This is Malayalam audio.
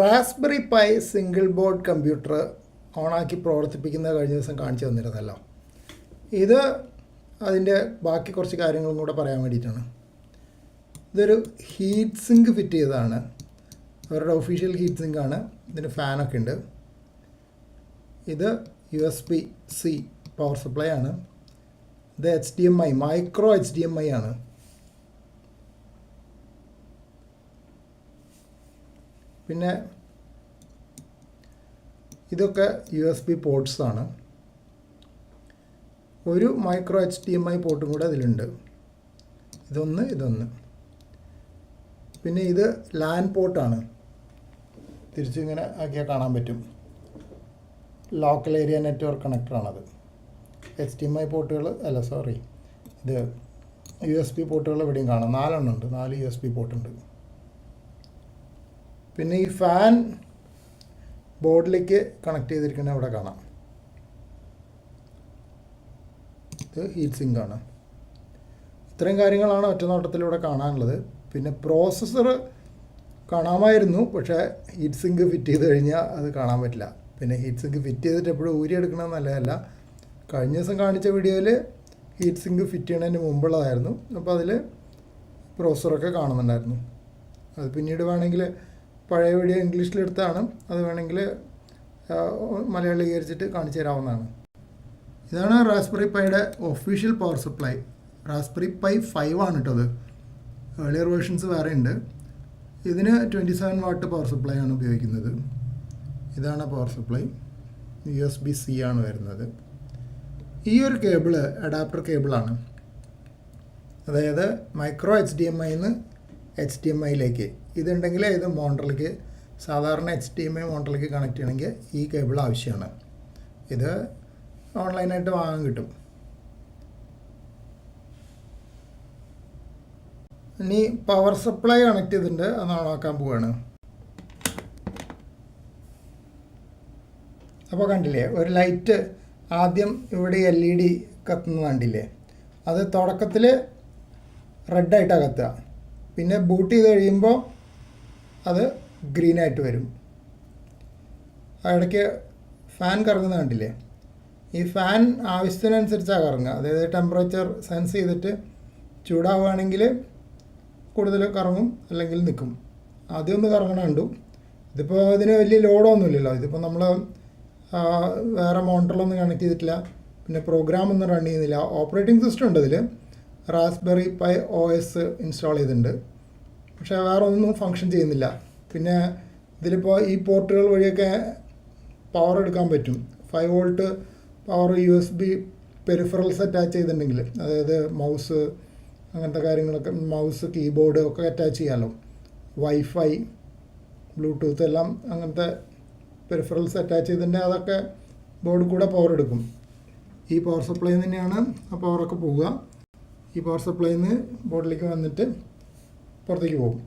Raspberry pi single board computer ഓണാക്കി പ്രവർത്തിപ്പിക്കുന്ന കഴിഞ്ഞ ദിവസം കാണിച്ചു തന്നിരുന്നല്ലോ. ഇത് അതിൻ്റെ ബാക്കി കുറച്ച് കാര്യങ്ങളും കൂടെ പറയാൻ വേണ്ടിയിട്ടാണ്. ഇതൊരു ഹീറ്റ് സിങ്ക് ഫിറ്റ് ചെയ്തതാണ്. അവരുടെ ഒഫീഷ്യൽ ഹീറ്റ് സിങ്കാണ്. ഇതിന് ഫാനൊക്കെ ഉണ്ട്. ഇത് USB-C പവർ സപ്ലൈ ആണ്. ഇത് HDMI മൈക്രോ HDMI ആണ്. പിന്നെ ഇതൊക്കെ USB പോർട്ട്സ് ആണ്. ഒരു മൈക്രോ HDMI പോർട്ടും കൂടെ അതിലുണ്ട്. ഇതൊന്ന്. പിന്നെ ഇത് LAN പോർട്ടാണ്. തിരിച്ചിങ്ങനെ ആക്കിയാൽ കാണാൻ പറ്റും. ലോക്കൽ ഏരിയ നെറ്റ്വർക്ക് കണക്ടറാണത്. HDMI പോർട്ടുകൾ ഇത് USB പോർട്ടുകൾ ഇവിടെയും കാണാം. 4 എണ്ണം ഉണ്ട്. 4 USB പോർട്ടുണ്ട്. പിന്നെ ഈ ഫാൻ ബോർഡിലേക്ക് കണക്ട് ചെയ്തിരിക്കുന്നത് ഇവിടെ കാണാം. ഇത് ഹീറ്റ് സിങ്ക് ആണ്. ഇത്രയും കാര്യങ്ങളാണ് ഒറ്റ നോട്ടത്തിലൂടെ കാണാനുള്ളത്. പിന്നെ പ്രോസസ്സർ കാണാമായിരുന്നു, പക്ഷേ ഹീറ്റ് സിങ്ക് ഫിറ്റ് ചെയ്ത് കഴിഞ്ഞാൽ അത് കാണാൻ പറ്റില്ല. പിന്നെ ഹീറ്റ് സിങ്ക് ഫിറ്റ് ചെയ്തിട്ട് എപ്പോഴും ഊരിയെടുക്കണമെന്ന് നല്ലതല്ല. കഴിഞ്ഞ ദിവസം കാണിച്ച വീഡിയോയിൽ ഹീറ്റ് സിങ്ക് ഫിറ്റ് ചെയ്യുന്നതിന് മുമ്പുള്ളതായിരുന്നു. അപ്പോൾ അതിൽ പ്രോസസ്സറൊക്കെ കാണുന്നുണ്ടായിരുന്നു. അത് പിന്നീട് വേണമെങ്കിൽ പഴയ വീഡിയോ ഇംഗ്ലീഷിലെടുത്താണ്, അത് വേണമെങ്കിൽ മലയാളീകരിച്ചിട്ട് കാണിച്ചു തരാവുന്നതാണ്. ഇതാണ് റാസ്ബെറി പൈയുടെ official power supply. Raspberry Pi 5 ആണ് കേട്ടോ. ഏർലിയർ വേർഷൻസ് വേറെ ഉണ്ട്. ഇതിന് 27 വാട്ട് പവർ സപ്ലൈ ആണ് ഉപയോഗിക്കുന്നത്. ഇതാണ് പവർ സപ്ലൈ. USB-C ആണ് വരുന്നത്. ഈ ഒരു കേബിള് അഡാപ്റ്റർ കേബിളാണ്. അതായത് മൈക്രോ HDMIന്ന് HDMIയിലേക്ക് ഇതുണ്ടെങ്കിൽ ഇത് മോണിറ്ററിലേക്ക്, സാധാരണ HDMI മോണിറ്ററിലേക്ക് കണക്ട് ചെയ്യണമെങ്കിൽ ഈ കേബിൾ ആവശ്യമാണ്. ഇത് ഓൺലൈനായിട്ട് വാങ്ങാൻ കിട്ടും. ഇനി പവർ സപ്ലൈ കണക്ട് ചെയ്തിട്ടുണ്ട്, അത് ഓണാക്കാൻ പോവുകയാണ്. അപ്പോൾ കണ്ടില്ലേ, ഒരു ലൈറ്റ് ആദ്യം ഇവിടെ LED കത്തുന്നത് കണ്ടില്ലേ. അത് തുടക്കത്തിൽ റെഡായിട്ടാണ് കത്തുക. പിന്നെ ബൂട്ട് ചെയ്ത് കഴിയുമ്പോൾ അത് ഗ്രീനായിട്ട് വരും. ഇടയ്ക്ക് ഫാൻ കറങ്ങുന്നത് കണ്ടില്ലേ. ഈ ഫാൻ ആവശ്യത്തിനനുസരിച്ചാണ് കറങ്ങുക. അതായത് ടെമ്പറേച്ചർ സെൻസ് ചെയ്തിട്ട് ചൂടാവുകയാണെങ്കിൽ കൂടുതൽ കറങ്ങും, അല്ലെങ്കിൽ നിൽക്കും. ആദ്യം ഒന്ന് കറങ്ങണ കണ്ടു. ഇതിപ്പോൾ ഇതിന് വലിയ ലോഡൊന്നുമില്ലല്ലോ. ഇതിപ്പോൾ നമ്മൾ വേറെ മോണിറ്ററിലൊന്നും കണക്ട് ചെയ്തിട്ടില്ല. പിന്നെ പ്രോഗ്രാം ഒന്നും റൺ ചെയ്യുന്നില്ല. ഓപ്പറേറ്റിംഗ് സിസ്റ്റം ഉണ്ട് ഇതിൽ. റാസ്ബെറി പൈ OS ഇൻസ്റ്റാൾ ചെയ്തിട്ടുണ്ട്. പക്ഷേ വേറെ ഒന്നും ഫങ്ഷൻ ചെയ്യുന്നില്ല. പിന്നെ ഇതിലിപ്പോൾ ഈ പോർട്ടുകൾ വഴിയൊക്കെ പവർ എടുക്കാൻ പറ്റും. 5 volt power USB peripherals attach ചെയ്തിട്ടുണ്ടെങ്കിൽ, അതായത് മൗസ് അങ്ങനത്തെ കാര്യങ്ങളൊക്കെ, മൗസ് കീബോർഡ് ഒക്കെ അറ്റാച്ച് ചെയ്യാമല്ലോ. വൈഫൈ ബ്ലൂടൂത്ത് എല്ലാം അങ്ങനത്തെ പെരിഫറൽസ് അറ്റാച്ച് ചെയ്തിട്ടുണ്ടെങ്കിൽ അതൊക്കെ ബോർഡിൽ കൂടെ പവർ എടുക്കും. ഈ പവർ സപ്ലൈയിൽ നിന്ന് തന്നെയാണ് ആ പവറൊക്കെ പോവുക. ഈ പവർ സപ്ലൈയിൽ നിന്ന് ബോർഡിലേക്ക് വന്നിട്ട് പുറത്തേക്ക് പോകും.